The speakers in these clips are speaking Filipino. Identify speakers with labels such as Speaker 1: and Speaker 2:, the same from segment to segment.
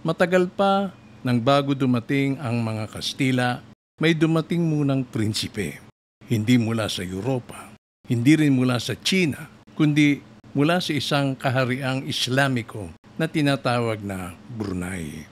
Speaker 1: Matagal pa nang bago dumating ang mga Kastila, may dumating munang prinsipe. Hindi mula sa Europa, hindi rin mula sa China, kundi mula sa isang kahariang Islamiko na tinatawag na Brunei.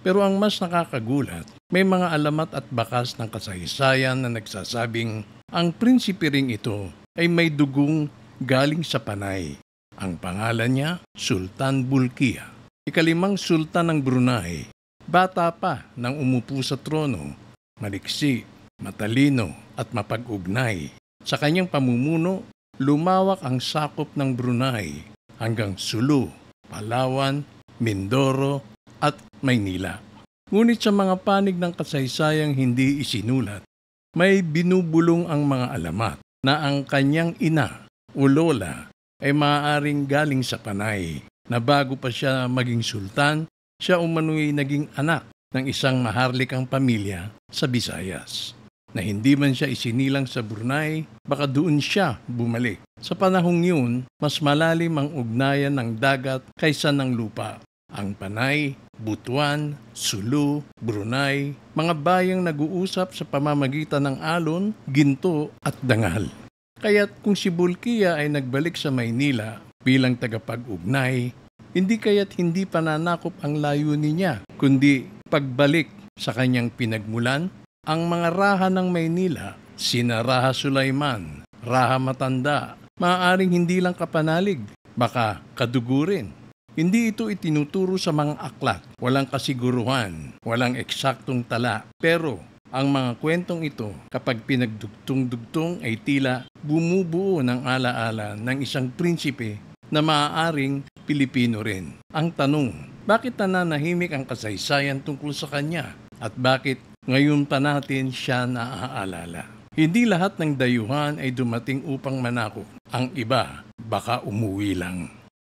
Speaker 1: Pero ang mas nakakagulat, may mga alamat at bakas ng kasaysayan na nagsasabing ang prinsipe ring ito ay may dugong galing sa Panay. Ang pangalan niya, Sultan Bolkiah. Ikalimang sultan ng Brunei, bata pa nang umupo sa trono, maliksi, matalino at mapag-ugnay. Sa kanyang pamumuno, lumawak ang sakop ng Brunei hanggang Sulu, Palawan, Mindoro at Maynila. Ngunit sa mga panig ng kasaysayang hindi isinulat, may binubulong ang mga alamat na ang kanyang ina o lola ay maaaring galing sa Panay, na bago pa siya maging sultan, siya umano'y naging anak ng isang maharlikang pamilya sa Visayas. Na hindi man siya isinilang sa Brunei, baka doon siya bumalik. Sa panahong yun, mas malalim ang ugnayan ng dagat kaysa ng lupa. Ang Panay, Butuan, Sulu, Brunei, mga bayang nag-uusap sa pamamagitan ng alon, ginto at dangal. Kaya't kung si Bolkiah ay nagbalik sa Maynila bilang tagapag-ugnay, hindi kaya't hindi pananakop ang layunin niya, kundi pagbalik sa kanyang pinagmulan. Ang mga raha ng Maynila, sina Raha Sulaiman, Raha Matanda, maaaring hindi lang kapanalig, baka kadugurin. Hindi ito itinuturo sa mga aklat, walang kasiguruhan, walang eksaktong tala, pero ang mga kwentong ito, kapag pinagdugtong-dugtong ay tila bumubuo ng alaala ng isang prinsipe na maaaring Pilipino rin. Ang tanong, bakit nananahimik ang kasaysayan tungkol sa kanya? At bakit ngayon pa natin siya naaalala? Hindi lahat ng dayuhan ay dumating upang manakop. Ang iba, baka umuwi lang.